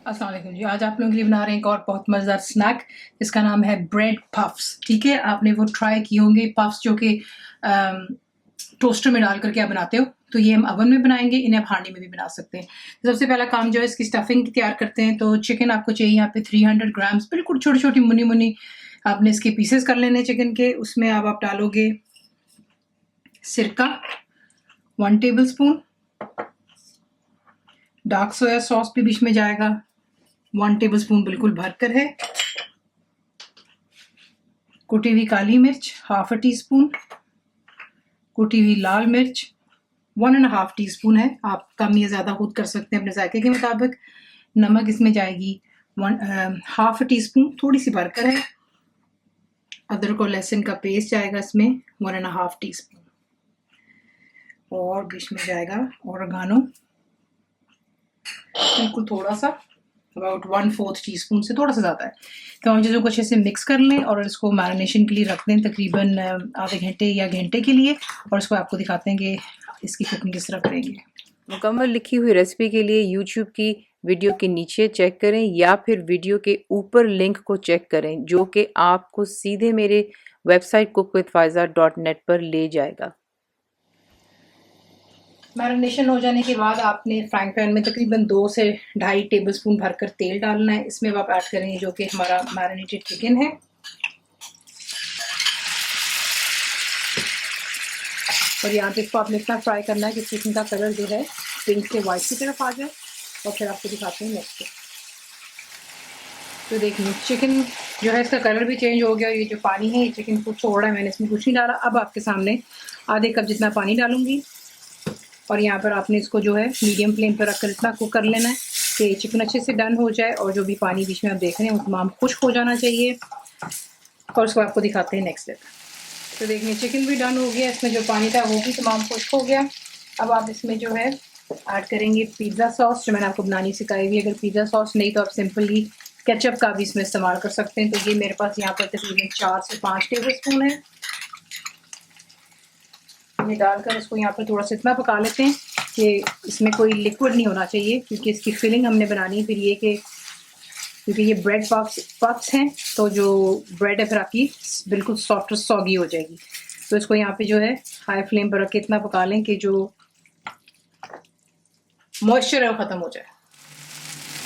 अस्सलाम वालेकुम जी। आज आप लोगों के लिए बना रहे हैं एक और बहुत मज़ेदार स्नैक जिसका नाम है ब्रेड पफ्स। ठीक है, आपने वो ट्राई किए होंगे पफ्स जो कि टोस्टर में डाल करके आप बनाते हो। तो ये हम ओवन में बनाएंगे, इन्हें आप हांडी में भी बना सकते हैं। तो सबसे पहला काम जो है इसकी स्टफिंग तैयार करते हैं। तो चिकन आपको चाहिए यहाँ पे 300 ग्राम्स, बिल्कुल छोटी छोटी मुनी मुनी आपने इसके पीसेस कर लेने चिकन के। उसमें अब आप डालोगे सिरका 1 table spoon, dark soya sauce भी बीच में जाएगा 1 टेबल स्पून बिल्कुल भरकर है, कुटी हुई काली मिर्च ½ टी स्पून, कुटी हुई लाल मिर्च 1½ टी स्पून है, आप कम या ज़्यादा खुद कर सकते हैं अपने जायके के मुताबिक। नमक इसमें जाएगी ½ टी स्पून, थोड़ी सी भरकर है। अदरक और लहसुन का पेस्ट जाएगा इसमें 1½ टी स्पून, और बीच में जाएगा ओरिगानो बिल्कुल थोड़ा सा, अबाउट 1/4 टी स्पून से थोड़ा सा ज़्यादा है। तो हम चीज़ों को अच्छे से मिक्स कर लें और इसको मैरिनेशन के लिए रख दें तकरीबन आधे घंटे या घंटे के लिए, और इसको आपको दिखाते हैं कि इसकी कुकिंग किस तरह करेंगे। मुकम्मल लिखी हुई रेसिपी के लिए यूट्यूब की वीडियो के नीचे चेक करें या फिर वीडियो के ऊपर लिंक को चेक करें जो कि आपको सीधे मेरे वेबसाइट cookWithFaiza.net पर ले जाएगा। मैरिनेशन हो जाने के बाद आपने फ्राइंग पैन में तकरीबन 2 से 2.5 टेबल स्पून भरकर तेल डालना है। इसमें आप ऐड करेंगे जो कि हमारा मैरिनेटेड चिकन है। और यहाँ पे इसको आपने इतना फ्राई करना है कि चिकन का कलर जो है पिंक से वाइट की तरफ आ जाए, और फिर आपको दिखाते हैं नेक्स्ट। तो देखिए चिकन जो है इसका कलर भी चेंज हो गया। ये जो पानी है ये चिकन को छोड़ रहा है, मैंने इसमें कुछ नहीं डाला। अब आपके सामने आधे कप जितना पानी डालूंगी, और यहाँ पर आपने इसको जो है मीडियम फ्लेम पर रखकर इतना कुक कर लेना है कि चिकन अच्छे से डन हो जाए, और जो भी पानी बीच में आप देख रहे हैं वो तमाम खुश्क हो जाना चाहिए। और उसको आपको दिखाते हैं नेक्स्ट स्टेप। तो देखिए चिकन भी डन हो गया, इसमें जो पानी था वो भी तमाम खुश्क हो गया। अब आप इसमें जो है ऐड करेंगे पिज़्ज़ा सॉस, जो मैंने आपको बनानी सिखाई हुई है। अगर पिज़्ज़ा सॉस नहीं तो आप सिंपली केचप का भी इसमें इस्तेमाल कर सकते हैं। तो ये मेरे पास यहाँ पर तकरीबन 4 से 5 टेबल स्पून है। ये डालकर इसको यहाँ पर थोड़ा सा इतना पका लेते हैं कि इसमें कोई लिक्विड नहीं होना चाहिए, क्योंकि इसकी फिलिंग हमने बनानी है। फिर ये कि क्योंकि ये ब्रेड पफ्स हैं तो जो ब्रेड है फिर आपकी बिल्कुल सॉफ्ट सॉगी हो जाएगी। तो इसको यहाँ पे जो है हाई फ्लेम पर रख के इतना पका लें कि जो मॉइस्चर है वो ख़त्म हो जाए।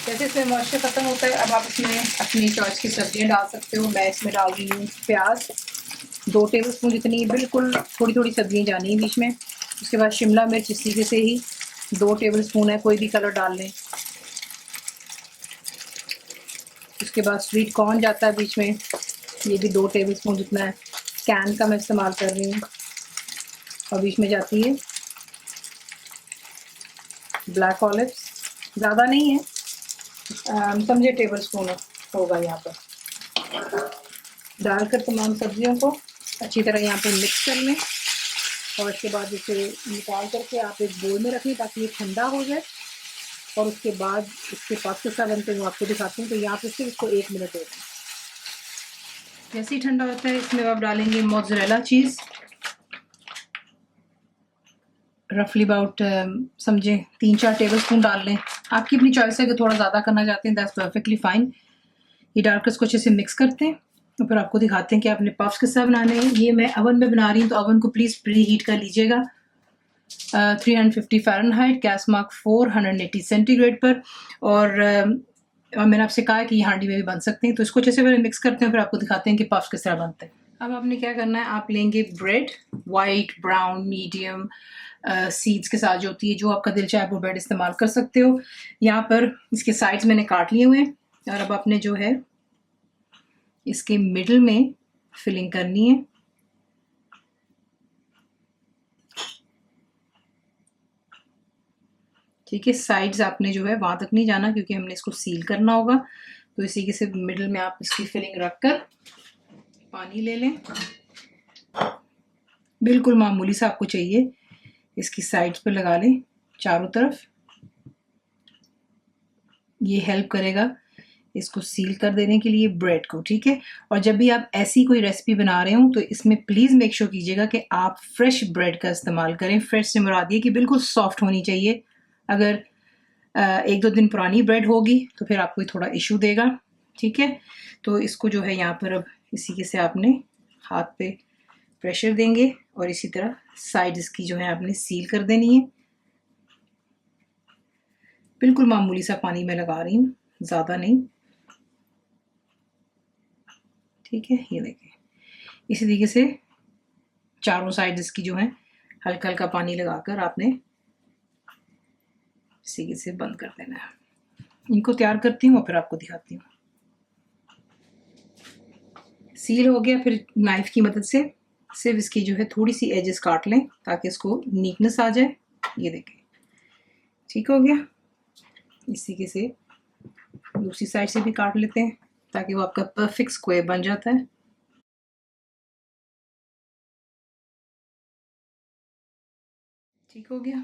जैसे इसमें मॉइस्चर ख़त्म होता है, अब आप इसमें अपनी चॉइस की सब्जियाँ डाल सकते हो। मैं इसमें डाल रही हूँ प्याज 2 टेबल स्पून जितनी, बिल्कुल थोड़ी थोड़ी सब्जियाँ जानी है बीच में। उसके बाद शिमला मिर्च इस तरीके से ही 2 टेबल स्पून है, कोई भी कलर डाल लें। उसके बाद स्वीट कॉर्न जाता है बीच में, ये भी 2 टेबल स्पून जितना है, कैन का मैं इस्तेमाल कर रही हूँ। और बीच में जाती है ब्लैक ऑलिव्स, ज़्यादा नहीं है, समझे टेबल स्पून होगा यहाँ पर। डालकर तमाम सब्जियों को अच्छी तरह यहाँ पे मिक्स कर लें, और इसके बाद इसे निकाल करके आप एक बोल में रखें ताकि ये ठंडा हो जाए। और उसके बाद इसके पफ्स किस तरह बनते हैं वो आपको दिखाती हूँ। तो यहाँ पे सिर्फ इसको 1 मिनट दे दें। जैसे ही ठंडा होता है इसमें आप डालेंगे मोज़रेला चीज़, रफली अबाउट समझे 3-4 टेबल स्पून डाल लें। आपकी अपनी चॉइस है कि थोड़ा ज़्यादा करना चाहते हैं, दैट्स परफेक्टली फाइन। ये डालकर इसको अच्छे से मिक्स करते हैं, और फिर आपको दिखाते हैं कि आपने पफ्स किस तरह बनाने हैं। ये मैं ओवन में बना रही हूँ, तो ओवन को प्लीज़ प्री हीट कर लीजिएगा 350 फ़ारेनहाइट, गैस मार्क 480 सेंटीग्रेड पर। और मैंने आपसे कहा है कि ये हांडी में भी बन सकते हैं। तो इसको अच्छे से पहले मिक्स करते हैं, फिर आपको दिखाते हैं कि पफ्स किस तरह बनते हैं। अब आपने क्या करना है, आप लेंगे bread, white, brown, medium seeds के साथ जो होती है, जो आपका दिल चाहे वो ब्रेड इस्तेमाल कर सकते हो। यहाँ पर इसके साइड्स मैंने काट लिए हुए हैं, और अब आपने जो है इसके मिडल में फिलिंग करनी है। ठीक है, साइड्स आपने जो है वहां तक नहीं जाना, क्योंकि हमने इसको सील करना होगा। तो इसी के से मिडल में आप इसकी फिलिंग रखकर पानी ले लें, बिल्कुल मामूली सा आपको चाहिए। इसकी साइड्स पर लगा लें चारों तरफ, ये हेल्प करेगा इसको सील कर देने के लिए ब्रेड को। ठीक है, और जब भी आप ऐसी कोई रेसिपी बना रहे हो तो इसमें प्लीज़ मेक श्योर कीजिएगा कि आप फ्रेश ब्रेड का इस्तेमाल करें। फ्रेश से मुराद ये कि बिल्कुल सॉफ्ट होनी चाहिए। अगर 1-2 दिन पुरानी ब्रेड होगी तो फिर आपको ये थोड़ा इशू देगा, ठीक है। तो इसको जो है यहाँ पर अब इसी के से आपने हाथ पे प्रेशर देंगे और इसी तरह साइड इसकी जो है आपने सील कर देनी है। बिल्कुल मामूली सा पानी मैं लगा रही हूँ, ज़्यादा नहीं, ठीक है। ये देखें, इसी तरीके से चारों साइड इसकी जो है हल्का हल्का पानी लगाकर आपने इसी से बंद कर देना है। इनको तैयार करती हूँ और फिर आपको दिखाती हूँ। सील हो गया, फिर नाइफ की मदद से सिर्फ इसकी जो है थोड़ी सी एजेस काट लें ताकि इसको नीटनेस आ जाए। ये देखें, ठीक हो गया। इसी के से दूसरी साइड से भी काट लेते हैं ताकि वो आपका परफेक्ट स्क्वायर बन जाता है। ठीक हो गया।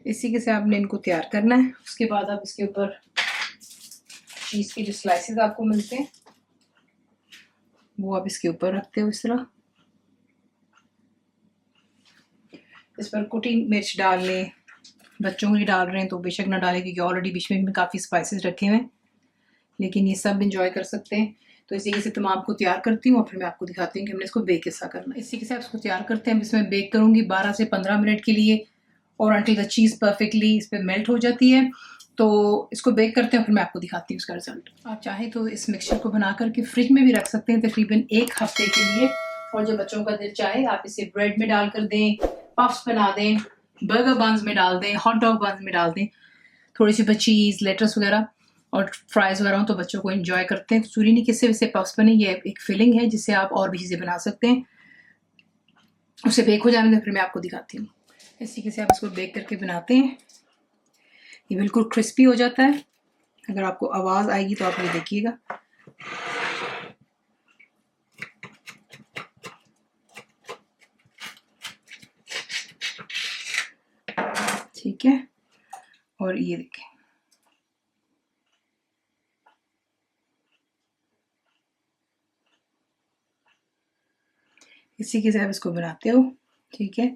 इसी के से आपने इनको तैयार करना है। उसके बाद आप इसके ऊपर चीज़ के जो स्लाइसेस आपको मिलते हैं वो आप इसके ऊपर रखते हो इस तरह। इस पर कुटी मिर्च डाल लें, बच्चों के लिए डाल रहे हैं तो बेशक ना डालें क्योंकि ऑलरेडी बीच में काफ़ी स्पाइसेस रखे हुए हैं, लेकिन ये सब इंजॉय कर सकते हैं। तो इसी के से तमाम को तैयार करती हूँ और फिर मैं आपको दिखाती हूँ कि हमने इसको बेक कैसा करना है। इसी के साथ इसको तैयार करते हैं। इसमें बेक करूँगी 12 से 15 मिनट के लिए और अंटिल द चीज़ परफेक्टली इस पर मेल्ट हो जाती है। तो इसको बेक करते हैं फिर मैं आपको दिखाती हूँ उसका रिजल्ट। आप चाहें तो इस मिक्सचर को बना करके फ्रिज में भी रख सकते हैं तकरीबन 1 हफ्ते के लिए, और जब बच्चों का दिल चाहे आप इसे ब्रेड में डाल कर दें, पफ्स बना दें, बर्गर बन्स में डाल दें, हॉट डॉग बन्स में डाल दें, थोड़ी सी चीज़, लेटस वगैरह और फ्राइज़ वगैरह हो तो बच्चों को एंजॉय करते हैं। तो सूरीनी किससे वैसे पफ्स बने, ये एक फिलिंग है जिससे आप और भी चीज़ें बना सकते हैं। उसे बेक हो जाने दें फिर मैं आपको दिखाती हूँ। इसी के से आप इसको बेक करके बनाते हैं, ये बिल्कुल क्रिस्पी हो जाता है। अगर आपको आवाज़ आएगी तो आप ये देखिएगा। ठीक है, और ये देखें, इसी के साथ इसको बनाते हो, ठीक है।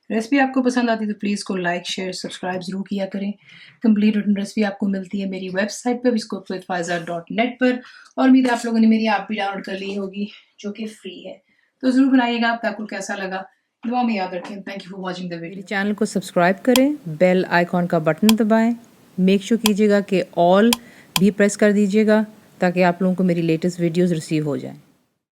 रेसिपी आपको पसंद आती है तो प्लीज़ को लाइक शेयर सब्सक्राइब ज़रूर किया करें। कंप्लीट रिटन रेसिपी आपको मिलती है मेरी वेबसाइट पर biscuitwithfaiza.net पर, और उम्मीद है आप लोगों ने मेरी ऐप भी डाउनलोड कर ली होगी जो कि फ्री है। तो ज़रूर बनाइएगा, आपको कैसा लगा दुआ में याद रखें। Thank you for watching the मेरे वीडियो। चैनल को सब्सक्राइब करें, बेल आइकॉन का बटन दबाएं, मेक श्योर कीजिएगा कि ऑल भी प्रेस कर दीजिएगा ताकि आप लोगों को मेरी लेटेस्ट वीडियोस रिसीव हो जाएं।